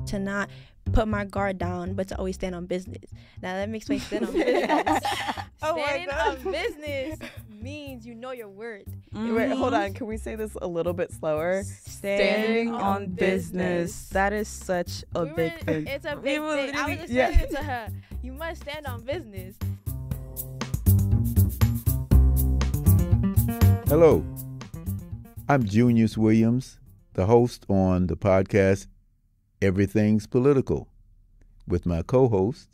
to not put my guard down, but to always stand on business. Now let me explain stand on business. Standing on business means you know your worth. Wait, hold on. Can we say this a little bit slower? Standing on business. That is such a big thing. It's a big thing. I was explaining it to her. You must stand on business. Hello, I'm Junius Williams, the host on the podcast Everything's Political, with my co-host,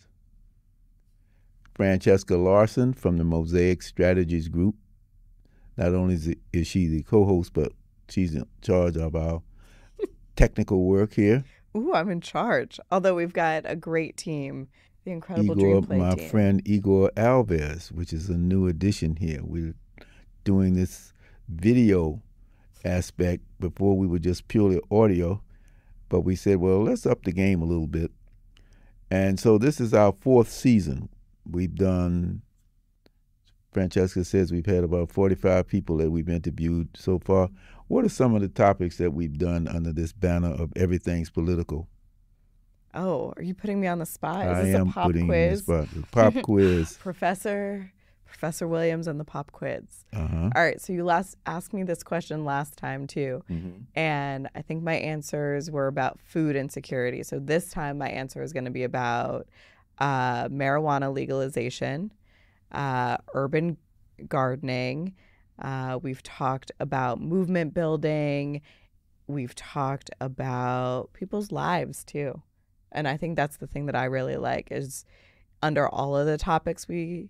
Francesca Larson from the Mosaic Strategies Group. Not only is she the co-host, but she's in charge of our technical work here. Ooh, I'm in charge. Although we've got a great team, the incredible Igor, Dream Play my team. friend Igor Alves, which is a new addition here. We're doing this video aspect. Before we were just purely audio, but we said, well, let's up the game a little bit. And so this is our 4th season. We've done, Francesca says we've had about 45 people that we've interviewed so far. What are some of the topics that we've done under this banner of Everything's Political? Oh, are you putting me on the spot? I Is this am a pop putting quiz? you on the spot. The pop quiz. Professor Williams and the pop quiz. Uh-huh. All right, so you asked me this question last time too, and I think my answers were about food insecurity. So this time my answer is going to be about marijuana legalization, urban gardening. We've talked about movement building. We've talked about people's lives too. And I think that's the thing that I really like is under all of the topics we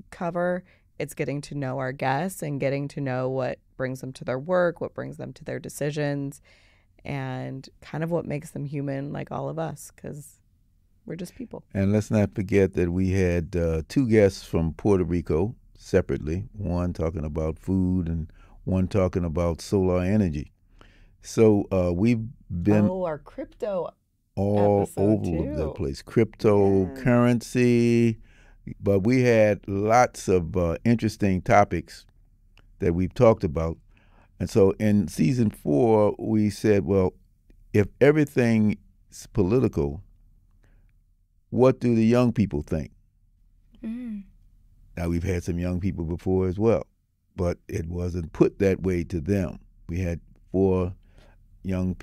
cover, it's getting to know our guests and getting to know what brings them to their work, what brings them to their decisions, and kind of what makes them human like all of us, because we're just people. And let's not forget that we had 2 guests from Puerto Rico separately, one talking about food and one talking about solar energy. So we've been our crypto all over the place. Cryptocurrency, but we had lots of interesting topics that we've talked about. And so in season 4, we said, well, if everything is political, what do the young people think? Now, we've had some young people before as well, but it wasn't put that way to them. We had 4 young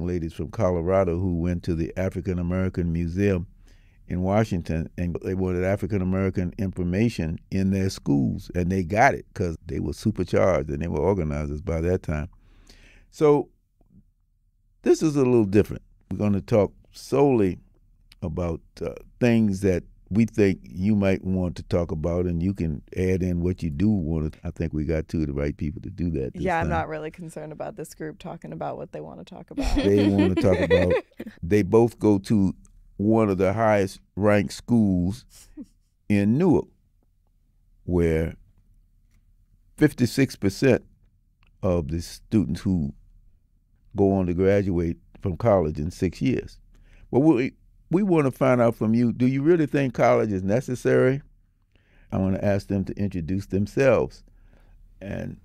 ladies from Colorado who went to the African American Museum in Washington, and they wanted African American information in their schools, and they got it because they were supercharged and they were organizers by that time. So this is a little different. We're going to talk solely about things that we think you might want to talk about, and you can add in what you do want to. I think we got 2 of the right people to do that this time. I'm not really concerned about this group talking about what they want to talk about. They want to talk about, they both go to one of the highest ranked schools in Newark, where 56% of the students who go on to graduate from college in 6 years. Well, we want to find out from you, do you really think college is necessary? I want to ask them to introduce themselves, and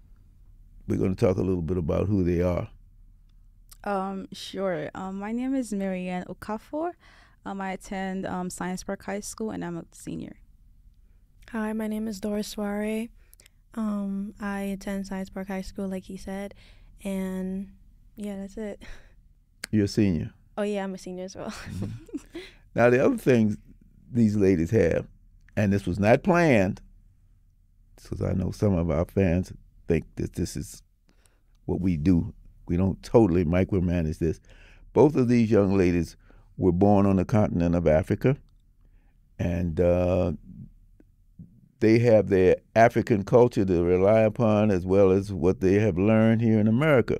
we're going to talk a little bit about who they are. Sure. My name is Marianne Okafor. I attend Science Park High School, and I'm a senior. Hi, my name is Doris Soare. I attend Science Park High School, like he said, and yeah, that's it. You're a senior. Oh yeah, I'm a senior as well. Now, the other things these ladies have, and this was not planned, because I know some of our fans think that this is what we do. We don't totally micromanage this. Both of these young ladies were born on the continent of Africa, and they have their African culture to rely upon, as well as what they have learned here in America.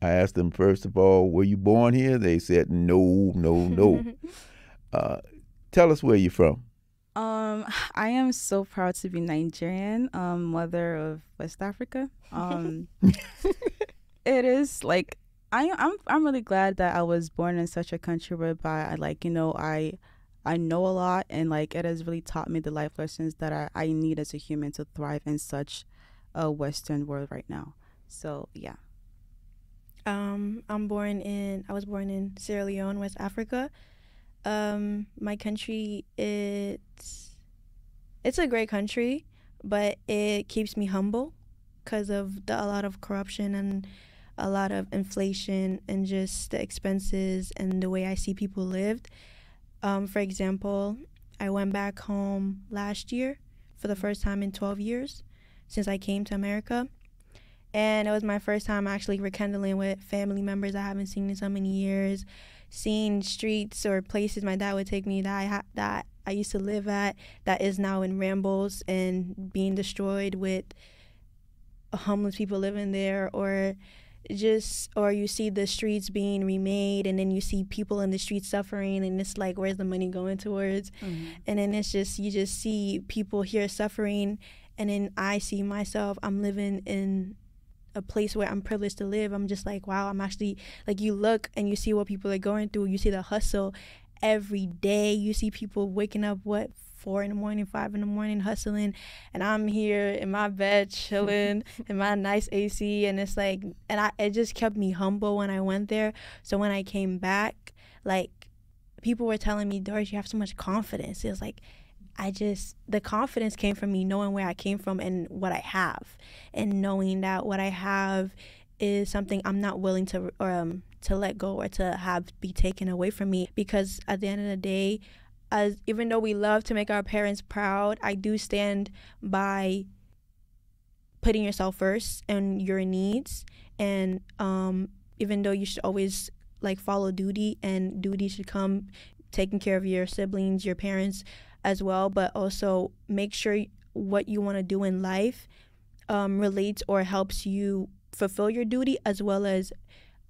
I asked them, first of all, were you born here? They said, no. Tell us where you're from. I am so proud to be Nigerian, mother of West Africa. It is like I'm really glad that I was born in such a country whereby I know a lot, and like it has really taught me the life lessons that I need as a human to thrive in such a Western world right now. So yeah. I was born in Sierra Leone, West Africa. My country, it's a great country, but it keeps me humble because of a lot of corruption and a lot of inflation and just the expenses and the way I see people lived. For example, I went back home last year for the first time in 12 years since I came to America. And it was my first time actually rekindling with family members I haven't seen in so many years, seeing streets or places my dad would take me that I used to live at that is now in rambles and being destroyed with homeless people living there, or you see the streets being remade and then you see people in the streets suffering and it's like, where's the money going towards? And then it's just, you just see people here suffering, and then I see myself, I'm living in a place where I'm privileged to live. I'm just like, wow, I'm actually, like, you look and you see what people are going through. You see the hustle every day. You see people waking up, 4 in the morning, 5 in the morning, hustling, and I'm here in my bed chilling in my nice AC, and it's like, it just kept me humble when I went there. So when I came back, like, people were telling me, Doris, you have so much confidence. It was like, the confidence came from me knowing where I came from and what I have, and knowing that what I have is something I'm not willing to let go or to have be taken away from me. Because at the end of the day, even though we love to make our parents proud, I do stand by putting yourself first and your needs. And even though you should always like follow duty, and duty should come taking care of your siblings, your parents as well, but also make sure what you want to do in life relates or helps you fulfill your duty, as well as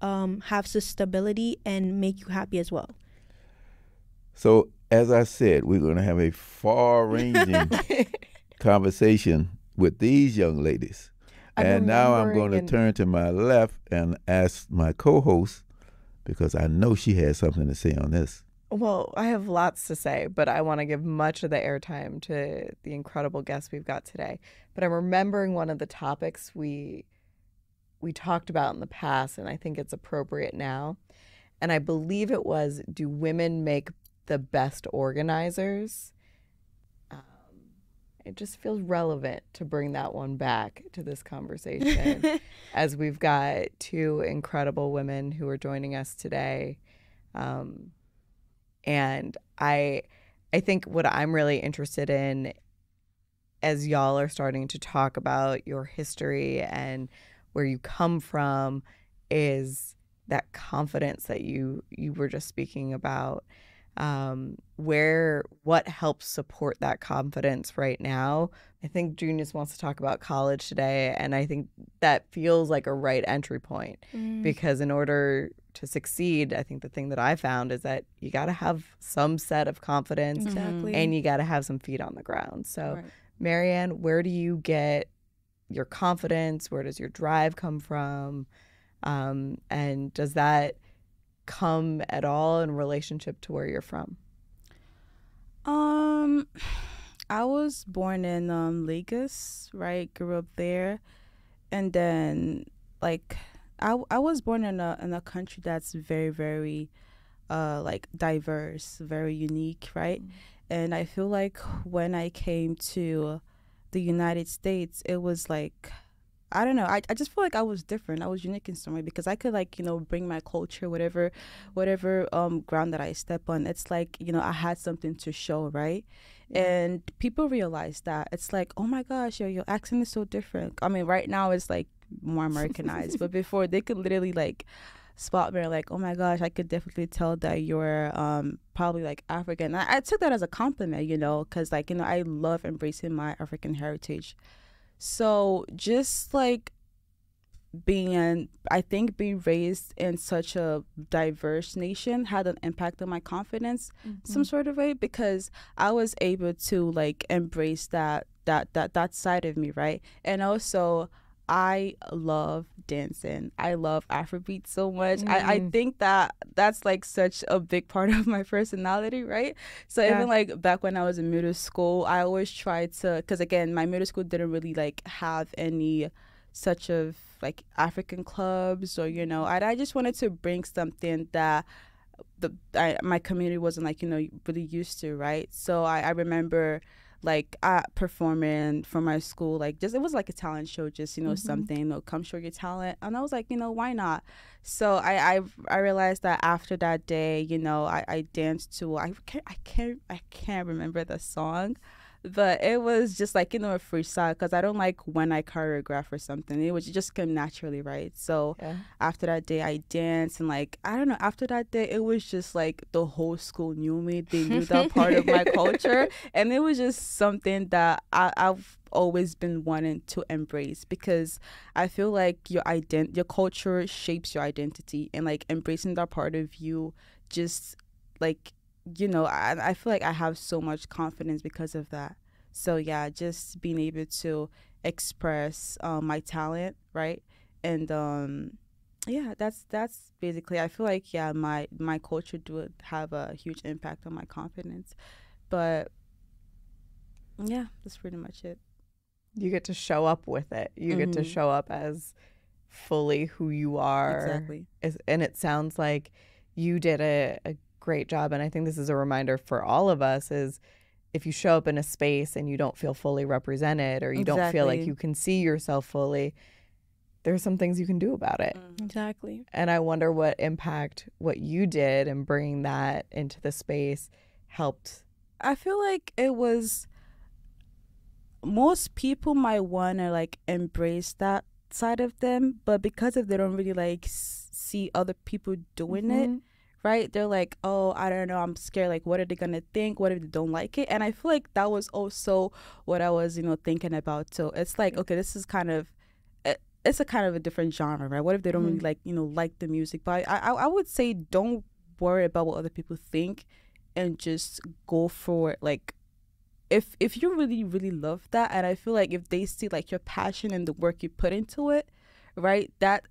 have some stability and make you happy as well. So, as I said, we're going to have a far-ranging conversation with these young ladies. And now I'm going to turn to my left and ask my co-host, because I know she has something to say on this. Well, I have lots to say, but I want to give much of the airtime to the incredible guests we've got today. But I'm remembering one of the topics we talked about in the past, and I think it's appropriate now. And I believe it was, do women make the best organizers? It just feels relevant to bring that one back to this conversation as we've got two incredible women who are joining us today. And I think what I'm really interested in, as y'all are starting to talk about your history and where you come from, is that confidence that you were just speaking about. What helps support that confidence right now? I think Junius wants to talk about college today, and I think that feels like a right entry point, because in order to succeed, I think the thing that I found is that you got to have some set of confidence, and you got to have some feet on the ground. So, right. Marianne, where do you get your confidence? Where does your drive come from? And does that come at all in relationship to where you're from? I was born in Lagos, right? Grew up there, and then like I was born in a country that's very, very like diverse, very unique, right? And I feel like when I came to the United States, it was like, I don't know, I just feel like I was different. I was unique in some way, because I could, like, bring my culture, whatever ground that I step on. It's like, I had something to show, right? And people realize that. It's like, oh my gosh, your accent is so different. I mean, right now it's like more Americanized, but before they could literally like spot me, like, oh my gosh, I could definitely tell that you're probably like African. I took that as a compliment, because like, I love embracing my African heritage. So just like being raised in such a diverse nation had an impact on my confidence, some sort of way, because I was able to like embrace that side of me, right? And also, I love dancing. I love Afrobeat so much. I think that's like such a big part of my personality, right? So even like back when I was in middle school, I always tried to, because again, my middle school didn't really like have any such of like African clubs, or I just wanted to bring something that my community wasn't like really used to, right? So I remember like performing for my school, like just it was like a talent show, just something, come show your talent, and I was like, why not? So I realized that after that day, I danced to I can't remember the song, but it was just like a freestyle, because I don't like when I choreograph or something. It just came naturally, right? So after that day I danced, and like I don't know, after that day it was just like the whole school knew me. They knew that part of my culture, and it was just something that I've always been wanting to embrace, because I feel like your culture shapes your identity, and like embracing that part of you just like I feel like I have so much confidence because of that. So yeah, just being able to express my talent, right? And yeah, that's basically, I feel like my culture would have a huge impact on my confidence. But yeah, that's pretty much it. You get to show up with it. You get to show up as fully who you are. Exactly. And it sounds like you did a great job. And I think this is a reminder for all of us, is if you show up in a space and you don't feel fully represented, or you don't feel like you can see yourself fully, there's some things you can do about it. Exactly. And I wonder what impact what you did and bringing that into the space helped. I feel like it was, most people might want to like embrace that side of them, but because if they don't really like see other people doing it, right? They're like, oh, I don't know, I'm scared. Like, what are they gonna think? What if they don't like it? And I feel like that was also what I was, thinking about. So it's like, okay, this is kind of, it's a kind of a different genre, right? What if they don't really like the music? But I would say don't worry about what other people think, and just go for it. Like, if you really, really love that, and I feel like if they see like your passion and the work you put into it, right, that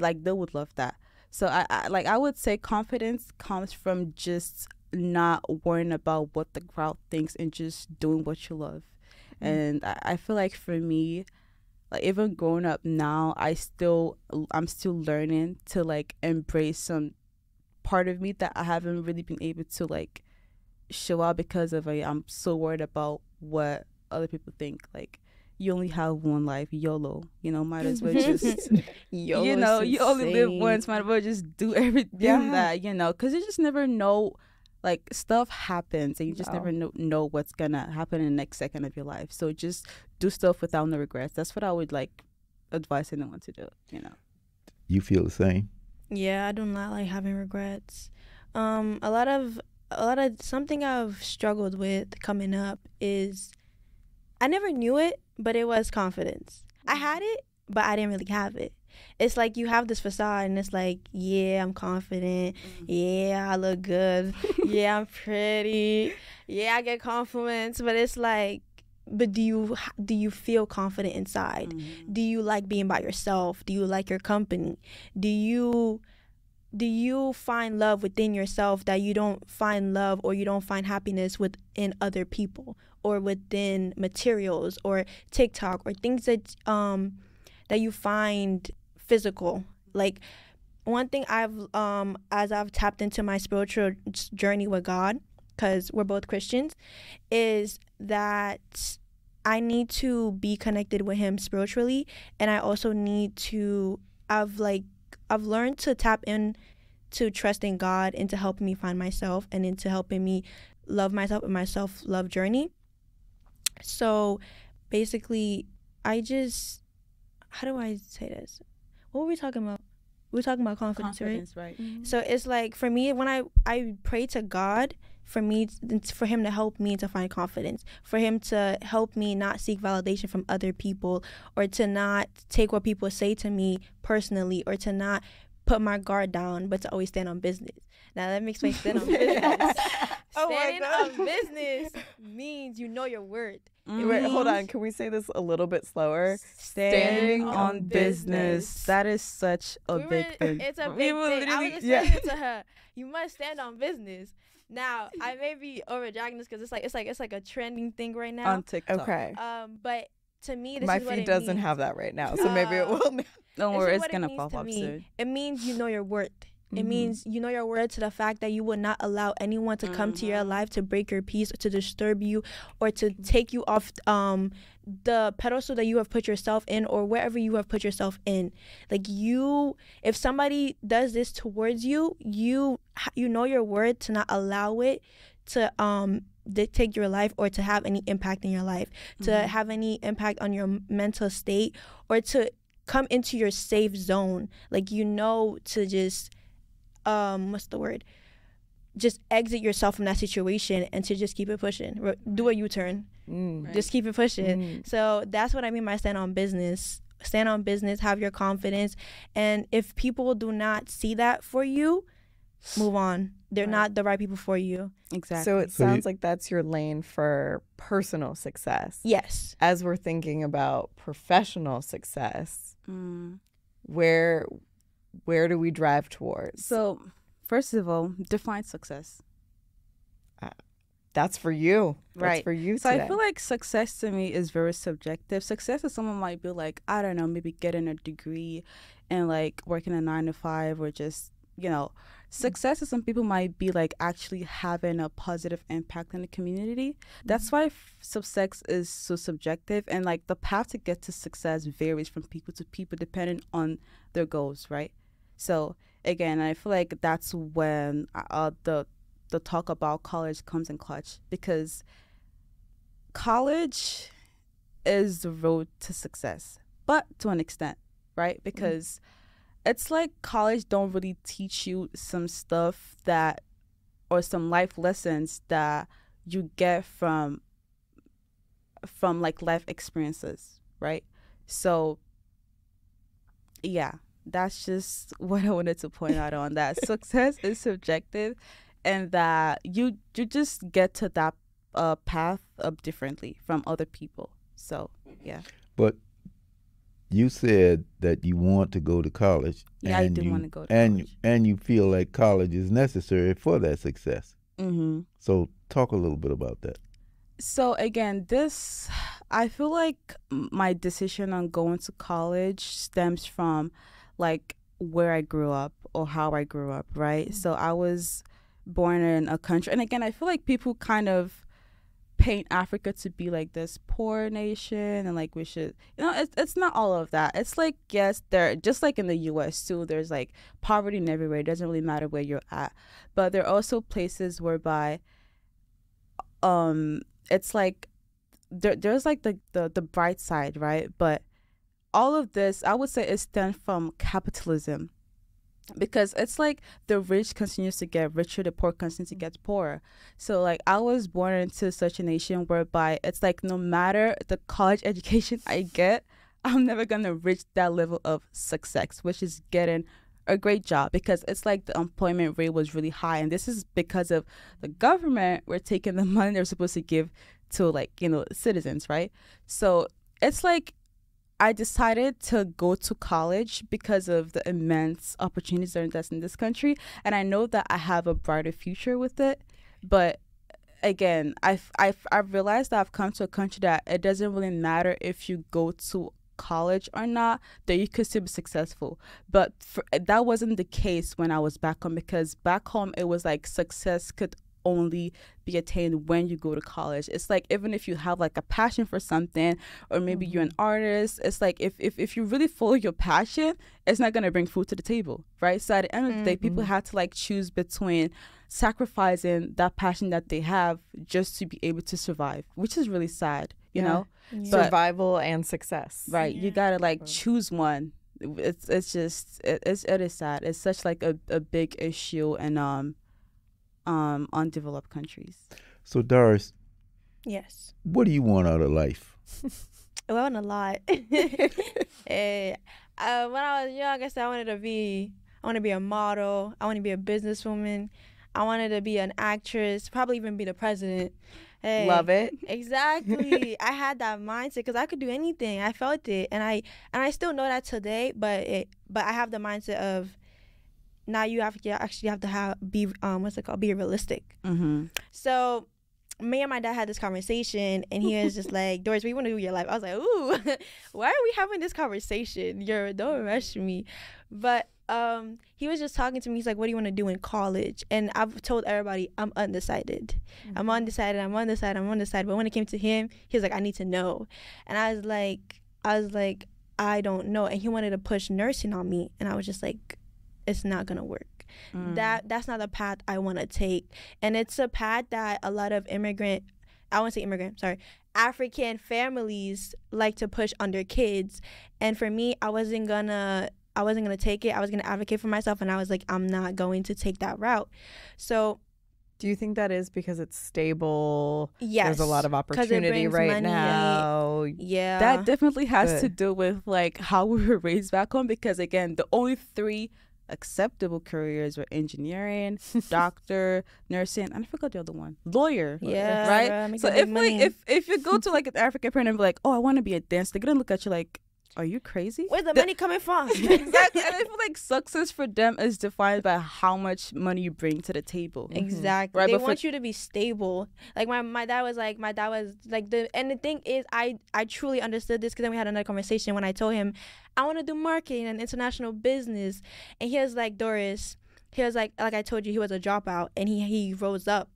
like they would love that. So I would say confidence comes from just not worrying about what the crowd thinks, and just doing what you love. And I feel like for me, like even growing up now, I'm still learning to like embrace some part of me that I haven't really been able to like show out, because of I'm so worried about what other people think. Like, you only have one life, YOLO. Might as well just YOLO, you only live once. Might as well just do everything that because you just never know. Like, stuff happens, and you just never know what's gonna happen in the next second of your life. So just do stuff without no regrets. That's what I would like advise anyone to do. You feel the same? Yeah, I do not like having regrets. A lot of something I've struggled with coming up is, I never knew it, but it was confidence. I had it, but I didn't really have it. It's like you have this facade, and it's like, yeah, I'm confident. Yeah, I look good. Yeah, I'm pretty. Yeah, I get compliments. But it's like, but do you feel confident inside? Do you like being by yourself? Do you like your company? Do you find love within yourself that you don't find love, or you don't find happiness within other people, or within materials or TikTok, or things that you find physical? Like, one thing as I've tapped into my spiritual journey with God, because we're both Christians, is that I need to be connected with Him spiritually, and I also need to, I've learned to tap in to trusting God, into helping me find myself, and into helping me love myself in my self-love journey. So basically, how do I say this? What were we talking about? We were talking about confidence, right? So it's like, for me, when I pray to God, for Him to help me to find confidence, for Him to help me not seek validation from other people, or to not take what people say to me personally, or to not put my guard down, but to always stand on business. Now let me explain stand on business. Standing on business means you know your worth. Wait, hold on. Can we say this a little bit slower? Standing on business. That is such a big thing. It's a big thing. I was just saying it to her. You must stand on business. Now, I may be overdragging this, because it's like a trending thing right now on TikTok. Okay. But to me, this My is what feed it doesn't means. have that right now, so maybe it will. Don't This worry, is it's what it gonna means pop to up me. soon. It means you know your worth. It means you know your worth to the fact that you will not allow anyone to come to your life to break your peace, or to disturb you, or to take you off the pedestal that you have put yourself in, or wherever you have put yourself in. Like, if somebody does this towards you, you know your worth to not allow it to dictate your life, or to have any impact in your life, to have any impact on your mental state, or to come into your safe zone. Like, to just what's the word? Just exit yourself from that situation, and to just keep it pushing. Do a U-turn. Just keep it pushing. So that's what I mean by stand on business. Stand on business, have your confidence. And if people do not see that for you, move on. They're not the right people for you. Exactly. So it sounds like that's your lane for personal success. Yes. As we're thinking about professional success, where do we drive towards? So, first of all, define success. That's for you. Right. That's for you So today. I feel like success to me is very subjective. Success is someone might be like, I don't know, maybe getting a degree and like working a 9 to 5, or just, success is some people might be like actually having a positive impact in the community. That's why success is so subjective, and like the path to get to success varies from people to people depending on their goals, right? So again, I feel like that's when the talk about college comes in clutch, because college is the road to success, but to an extent, right? Because it's like college don't really teach you some stuff or some life lessons that you get from like life experiences, right? So yeah, that's just what I wanted to point out on that. Success is subjective, and that you just get to that path up differently from other people. So yeah. But you said that you want to go to college. Yeah, I do want to go to college. And you feel like college is necessary for that success. Mm-hmm. So talk a little bit about that. So again, I feel like my decision on going to college stems from like where I grew up or how I grew up, right? So I was born in a country, and again, I feel like people kind of paint Africa to be like this poor nation, and like we should, it's not all of that. It's like, yes, there, just like in the US too, there's like poverty in everywhere. It doesn't really matter where you're at, but there are also places whereby it's like there's like the bright side, right? But all of this, I would say, is stemmed from capitalism, because it's like the rich continues to get richer, the poor continues to get poorer. So like I was born into such a nation whereby it's like no matter the college education I get, I'm never gonna reach that level of success, which is getting a great job, because it's like the employment rate was really high, and this is because of the government. We're taking the money they're supposed to give to like citizens, right? So it's like I decided to go to college because of the immense opportunities that's in this country, and I know that I have a brighter future with it. But again, I've realized that I've come to a country that it doesn't really matter if you go to college or not, that you could still be successful. But that wasn't the case when I was back home, because back home it was like success could only be attained when you go to college. It's like even if you have like a passion for something, or maybe you're an artist, it's like if you really follow your passion, it's not going to bring food to the table, right? So at the end of the day, people had to like choose between sacrificing that passion that they have just to be able to survive, which is really sad, you know? Yeah. Survival and success. Right. You got to like choose one. It's just it is sad. It's such like a big issue in undeveloped countries. So Doris, Yes. what do you want out of life? I want a lot. When I was young, I said I want to be a model. I want to be a businesswoman. I wanted to be an actress, probably even be the president. Hey, love it. Exactly. I had that mindset because I could do anything. I felt it, and I still know that today. But I have the mindset of now you have to be be realistic. Mm-hmm. So me and my dad had this conversation, and he was just like, Doris, what do you want to do with your life? I was like, ooh, why are we having this conversation? Don't rush me. But he was just talking to me. He's like, what do you want to do in college? And I've told everybody I'm undecided. I'm undecided. But when it came to him, he was like, I need to know. And I was like, I don't know. And he wanted to push nursing on me, and I was just like, it's not gonna work. That's not the path I want to take. And it's a path that a lot of African families like to push on their kids. And for me, I wasn't gonna take it. I was gonna advocate for myself, and I was like, I'm not going to take that route. So do you think that is because it's stable? Yes. There's a lot of opportunity right money. now. Yeah. That definitely has to do with like how we were raised back home, because again, the only 3 acceptable careers were engineering, doctor, nursing, and I forgot the other one, lawyer. Yeah, right. So if you go to like an African parent and be like, oh, I want to be a dancer, they're gonna look at you like, are you crazy? Where's the money coming from? Exactly. And I feel like success for them is defined by how much money you bring to the table. Exactly. Right, they want you to be stable. Like my dad was like and the thing is, I truly understood this, because then we had another conversation when I told him I want to do marketing and international business, and he was like, Doris, he was like I told you, he was a dropout, and he rose up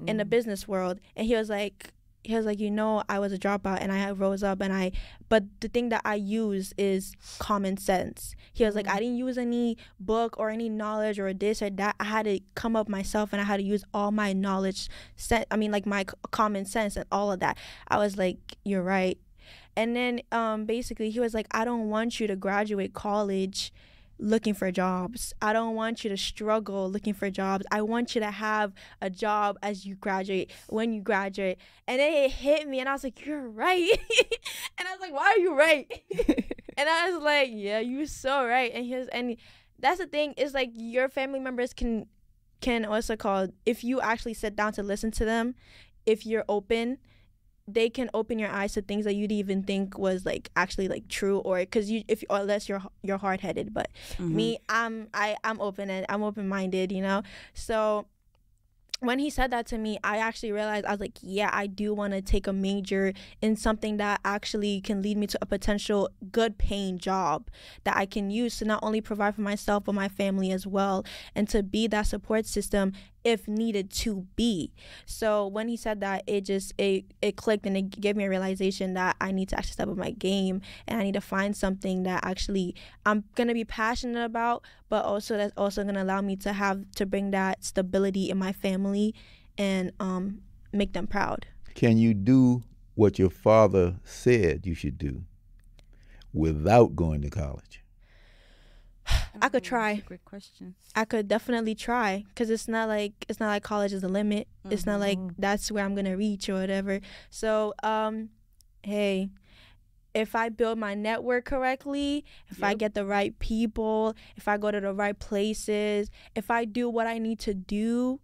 in the business world, and he was like, I was a dropout and I rose up, but the thing that I use is common sense. He was like, I didn't use any book or any knowledge or this or that. I had to come up myself, and I had to use all my knowledge, like my common sense and all of that. I was like, you're right. And then basically he was like, I don't want you to graduate college looking for jobs. I don't want you to struggle looking for jobs. I want you to have a job as you graduate, when you graduate. And then it hit me, and I was like, you're right. And I was like, why are you right? And I was like, yeah, you're so right. And that's the thing, is like, your family members can also call, if you actually sit down to listen to them, if you're open, they can open your eyes to things that you'd even think was like actually like true, or because unless you're hard-headed. But me, I'm open, and I'm open-minded, so when he said that to me, I actually realized, I was like, yeah, I do want to take a major in something that actually can lead me to a potential good paying job that I can use to not only provide for myself, but my family as well, and to be that support system if needed to be. So when he said that, it clicked, and it gave me a realization that I need to actually step up my game, and I need to find something that actually I'm going to be passionate about, but also that's also going to allow me to bring that stability in my family and make them proud. Can you do what your father said you should do without going to college? I could try. That's a great question. I could definitely try, because it's not like college is the limit. It's not like that's where I'm gonna reach or whatever. So hey, if I build my network correctly, if I get the right people, if I go to the right places, if I do what I need to do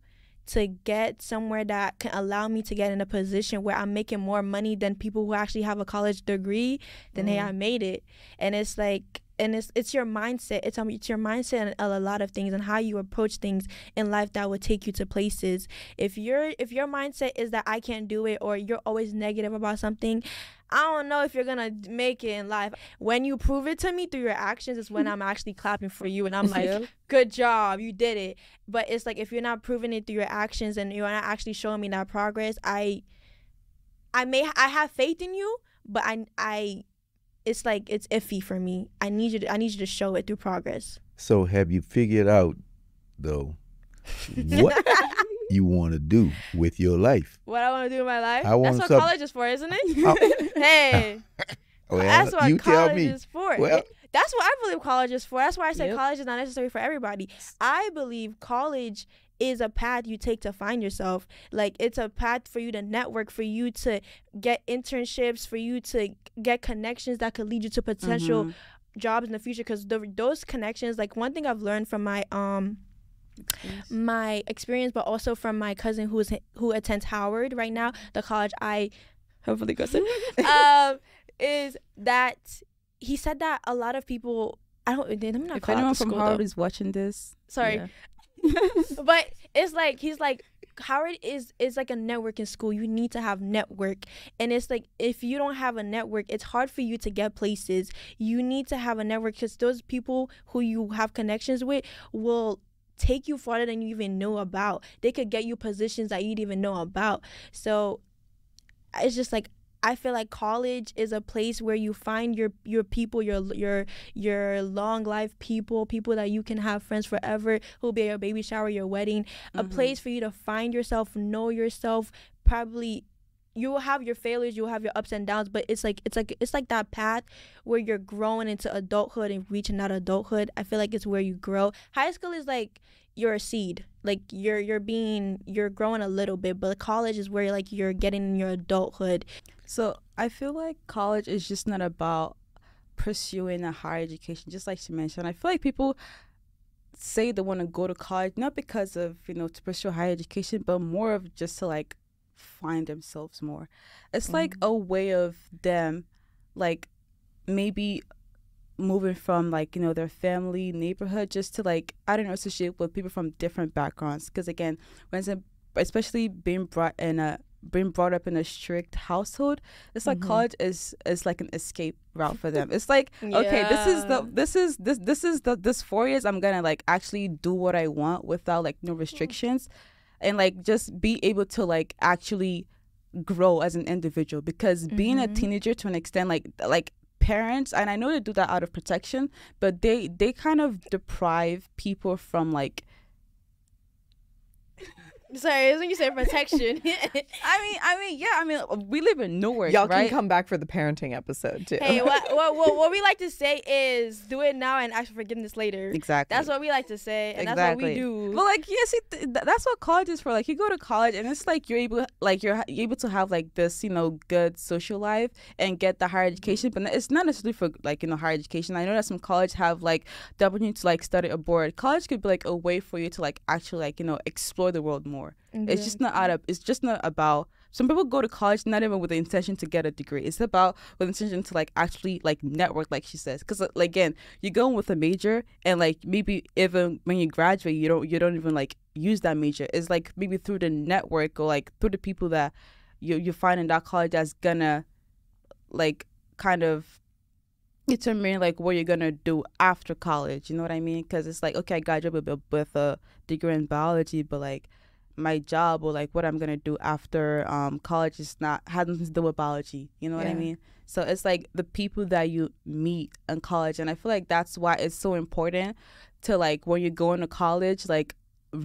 to get somewhere that can allow me to get in a position where I'm making more money than people who actually have a college degree, then hey, I made it. And it's like, and it's your mindset. It's your mindset and a lot of things, and how you approach things in life that will take you to places. If your mindset is that I can't do it, or you're always negative about something, I don't know if you're gonna make it in life. When you prove it to me through your actions is when I'm actually clapping for you, and I'm like, good job, you did it. But it's like, if you're not proving it through your actions and you're not actually showing me that progress, I have faith in you, but it's like, it's iffy for me. I need you to show it through progress. So have you figured out, though, what you want to do with your life? What I want to do in my life? That's what college is for, isn't it? Hey. Well, that's what college is for. Well, that's what I believe college is for. That's why I say college is not necessary for everybody. I believe college is a path you take to find yourself. Like, it's a path for you to network, for you to get internships, for you to get connections that could lead you to potential jobs in the future. Because those connections, like, one thing I've learned from my experience, but also from my cousin who attends Howard right now, the college I hopefully go to, is that he said that a lot of people, I'm not if anyone from Howard is watching this, sorry. But it's like, he's like, Howard is like a networking school. You need to have network, and it's like if you don't have a network, it's hard for you to get places. You need to have a network because those people who you have connections with will take you farther than you even know about. They could get you positions that you didn't even know about. So it's just like, I feel like college is a place where you find your people, your long life people that you can have friends forever, who'll be at your baby shower, your wedding, a place for you to find yourself, know yourself. Probably you will have your failures, you will have your ups and downs, but it's like that path where you're growing into adulthood and reaching that adulthood. I feel like it's where you grow. High school is like you're a seed, like you're growing a little bit, but college is where like you're getting in your adulthood. So I feel like college is just not about pursuing a higher education, just like she mentioned. I feel like people say they want to go to college not because of, you know, to pursue higher education, but more of just to like find themselves more. It's like a way of them like maybe moving from like, you know, their family neighborhood just to like, I don't know, associate with people from different backgrounds. Because again, when it's especially being brought up in a strict household, it's like college is like an escape route for them. It's like, okay, this 4 years I'm gonna like actually do what I want without like no restrictions, and like just be able to like actually grow as an individual. Because being a teenager, to an extent, like parents, and I know they do that out of protection, but they kind of deprive people from like, sorry, it's when you say protection. I mean, we live in Newark, Y'all right? can come back for the parenting episode too. Hey, what we like to say is do it now and ask for forgiveness later. Exactly. That's what we like to say, and that's what we do. But like, yeah, see, that's what college is for. Like, you go to college, and it's like you're able to have like this, you know, good social life and get the higher education. But it's not necessarily for like, you know, higher education. I know that some college have like the opportunity to like study abroad. College could be like a way for you to like actually like, you know, explore the world more. It's just not about. Some people go to college not even with the intention to get a degree. It's about with the intention to like actually like network, like she says. Because like, again, you go in with a major, and like maybe even when you graduate, you don't even like use that major. It's like maybe through the network or like through the people that you find in that college that's gonna like kind of determine like what you're gonna do after college. You know what I mean? Because it's like, okay, I graduated with a degree in biology, but like my job or like what I'm gonna do after college has nothing to do with biology. You know what I mean? So it's like the people that you meet in college, and I feel like that's why it's so important to like when you go into college, like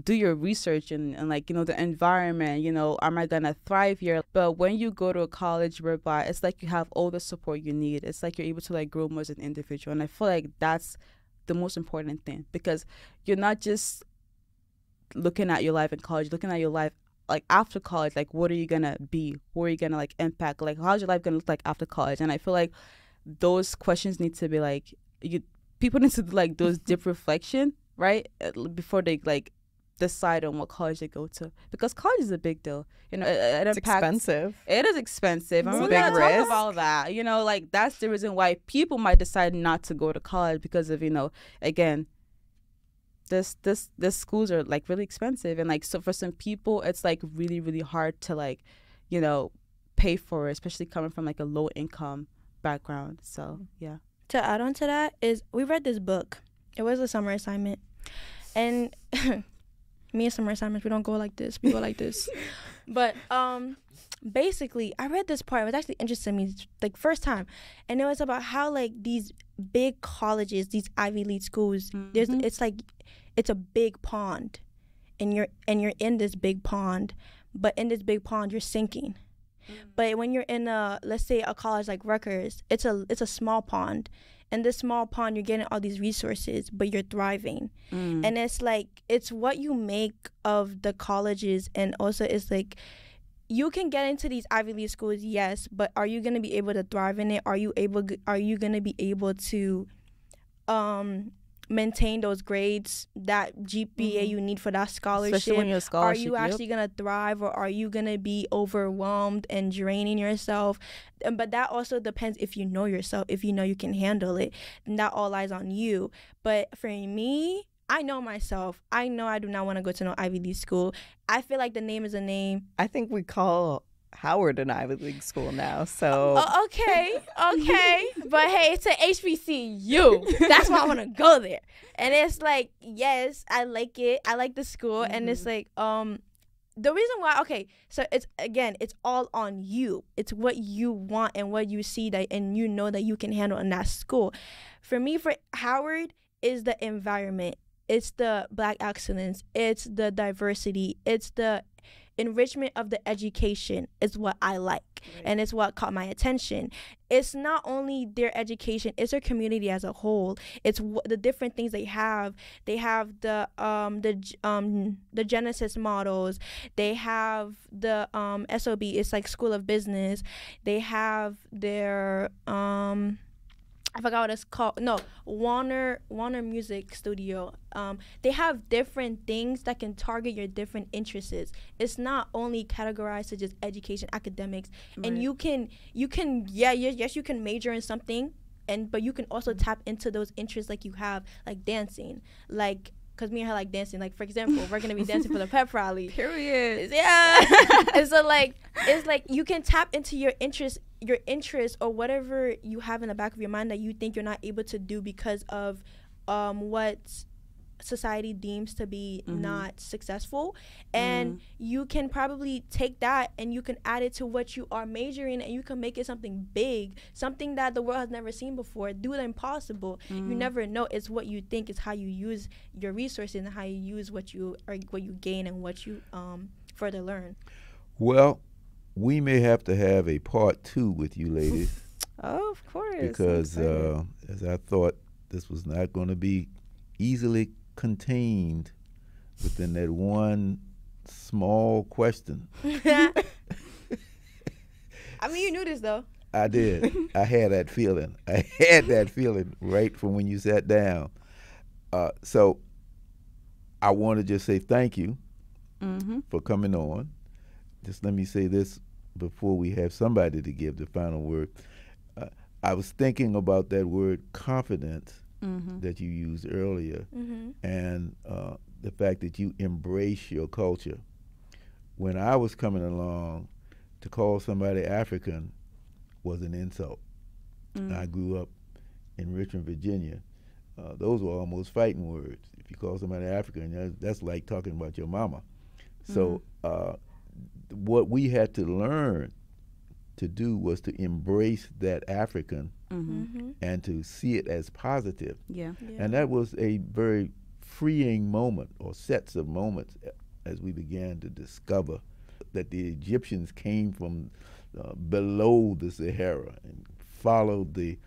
do your research and like, you know, the environment, you know, am I gonna thrive here? But when you go to a college whereby it's like you have all the support you need, it's like you're able to like grow more as an individual, and I feel like that's the most important thing, because you're not just looking at your life in college, looking at your life like after college, like what are you gonna be, who are you gonna like impact, like how's your life gonna look like after college? And I feel like those questions need to be like, people need to do like those deep reflection, right, before they like decide on what college they go to, because college is a big deal. You know, it's expensive. It is expensive. It's I'm a really big gonna risk. talk about that. You know, like that's the reason why people might decide not to go to college, because of, you know, again, this schools are like really expensive, and like so for some people it's like really really hard to like, you know, pay for it, especially coming from like a low income background. So yeah. To add on to that is we read this book. It was a summer assignment, and me and summer assignments, we don't go like this. We go like this. But basically, I read this part. It was actually interesting to me, like first time, and it was about how like these big colleges, these Ivy League schools, it's like it's a big pond, and you're in this big pond, but in this big pond you're sinking. But when you're in let's say a college like Rutgers, it's a small pond. In this small pond, you're getting all these resources, but you're thriving. And it's like, it's what you make of the colleges, and also it's like, you can get into these Ivy League schools, yes, but are you going to be able to thrive in it? Are you going to be able to maintain those grades, that GPA you need for that scholarship? Especially when you're a scholarship. Are you actually going to thrive, or are you going to be overwhelmed and draining yourself? But that also depends if you know yourself, if you know you can handle it, and that all lies on you. But for me, I know myself. I know I do not want to go to no Ivy League school. I feel like the name is a name. I think we call Howard an Ivy League school now. So Okay. But hey, it's an HBCU. That's why I want to go there. And it's like, yes, I like it. I like the school. And it's like, the reason why, okay, so it's all on you. It's what you want and what you see that, and you know that you can handle in that school. For me, for Howard, is the environment. It's the Black excellence. It's the diversity. It's the enrichment of the education is what I like. Right. And it's what caught my attention. It's not only their education, it's their community as a whole. It's the different things they have. They have the Genesis models. They have the SOB, it's like School of Business. They have their I forgot what it's called. No, Warner Music Studio. They have different things that can target your different interests. It's not only categorized to just education, academics, right. And you can yes, you can major in something, but you can also tap into those interests like you have, like dancing, like. Because me and her like dancing. Like, for example, we're going to be dancing for the pep rally. Period. Yeah. And so, like, it's like you can tap into your interest or whatever you have in the back of your mind that you think you're not able to do because of what society deems to be not successful. And you can probably take that and you can add it to what you are majoring, and you can make it something big, something that the world has never seen before. Do the impossible. You never know. It's what you think. It's how you use your resources and how you use what you gain and what you further learn. Well, we may have to have a part 2 with you ladies. Oh, of course. Because as I thought, this was not going to be easily contained within that one small question. I mean, you knew this though. I did. I had that feeling. Right from when you sat down. So I want to just say thank you for coming on. Just let me say this before we have somebody to give the final word. I was thinking about that word confidence that you used earlier, and the fact that you embrace your culture. When I was coming along, to call somebody African was an insult. I grew up in Richmond, Virginia. Those were almost fighting words. If you call somebody African, that's like talking about your mama. So what we had to learn to do was to embrace that African and to see it as positive. Yeah. And that was a very freeing moment, or sets of moments, as we began to discover that the Egyptians came from below the Sahara and followed the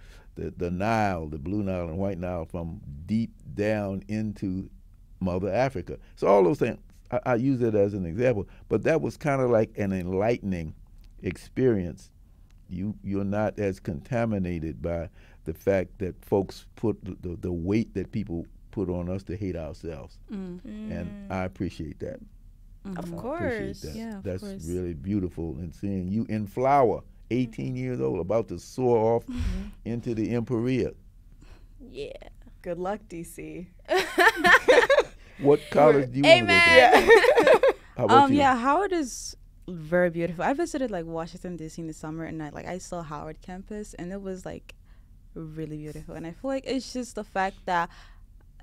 Nile, the Blue Nile and White Nile, from deep down into Mother Africa. So all those things, I use it as an example, but that was kind of like an enlightening experience. You're not as contaminated by the fact that folks put the weight that people put on us to hate ourselves. And I appreciate that. Of course. That. Yeah, That's of course. really beautiful. And seeing you in flower, 18 years old, about to soar off into the Emperor. Yeah. Good luck, DC. What college do you want to go to? Amen. How about you? Yeah, Howard is very beautiful. I visited like Washington D.C. in the summer, and I saw Howard campus, and it was like really beautiful. And I feel like it's just the fact that,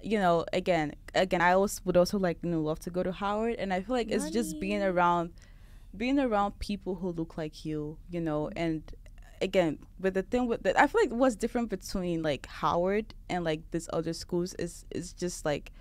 you know, again, I would also like, you know, love to go to Howard, and I feel like it's just being around people who look like you, you know. And again, but the thing with that, I feel like what's different between like Howard and like these other schools is just like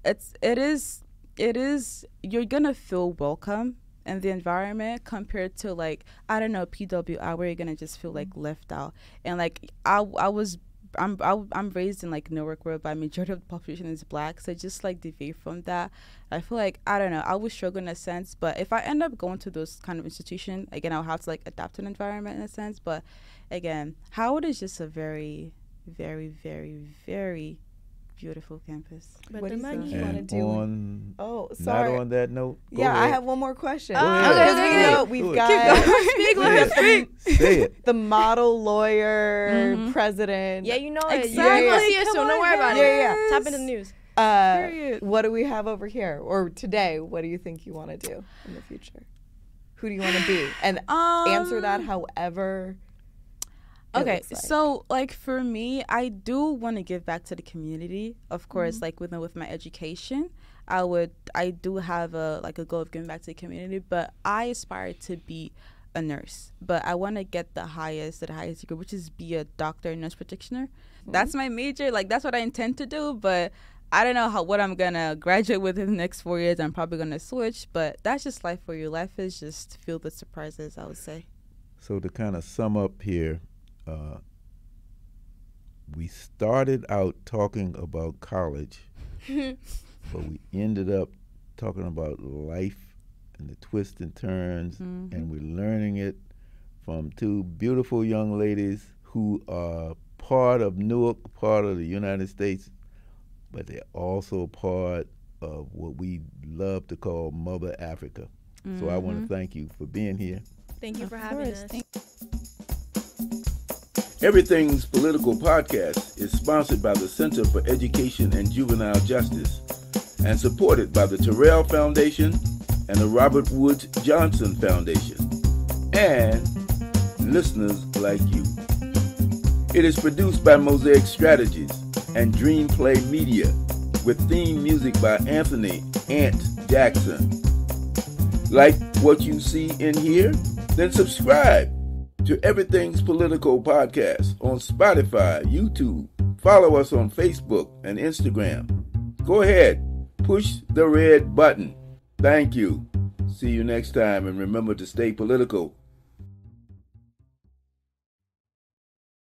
it is you're gonna feel welcome in the environment compared to like, I don't know, PWI, where you're gonna just feel like left out. And like I'm raised in like Newark, where by majority of the population is Black, so just like deviate from that, I feel like, I don't know, I would struggle in a sense. But if I end up going to those kind of institution, again, I'll have to like adapt to an environment in a sense. But again, Howard is just a very, very, very, very beautiful campus. But What the do you think money. you want to And do? on, Oh, not sorry. on that note. Go Yeah, I ahead. have one more question. Go ahead. Okay, Because okay, we okay. know we've Do it. got Speak, Say it. Say it. the model lawyer president. Yeah, you know it. Exactly. You're gonna see us Come soon. Don't on, worry about yeah, it. yeah. Tap into the news. Period. What do we have over here? Or today, what do you think you want to do in the future? Who do you want to be? And answer that however. it Okay, looks like. so like for me, I do want to give back to the community. Of course, like with my education, I do have a goal of giving back to the community, but I aspire to be a nurse. But I want to get the highest degree, which is be a doctor, nurse practitioner. That's my major. Like that's what I intend to do, but I don't know what I'm gonna graduate with in the next 4 years. I'm probably gonna switch, but that's just life for you. Life is just filled with surprises, I would say. So to kind of sum up here, we started out talking about college, but we ended up talking about life and the twists and turns, and we're learning it from two beautiful young ladies who are part of Newark, part of the United States, but they're also part of what we love to call Mother Africa. So I want to thank you for being here. Thank you for having us. Everything's Political Podcast is sponsored by the Center for Education and Juvenile Justice and supported by the Terrell Foundation and the Robert Woods Johnson Foundation and listeners like you. It is produced by Mosaic Strategies and Dream Play Media with theme music by Anthony Ant Jackson. Like what you see in here? Then subscribe to Everything's Political Podcast on Spotify, YouTube. Follow us on Facebook and Instagram. Go ahead, push the red button. Thank you. See you next time, and remember to stay political.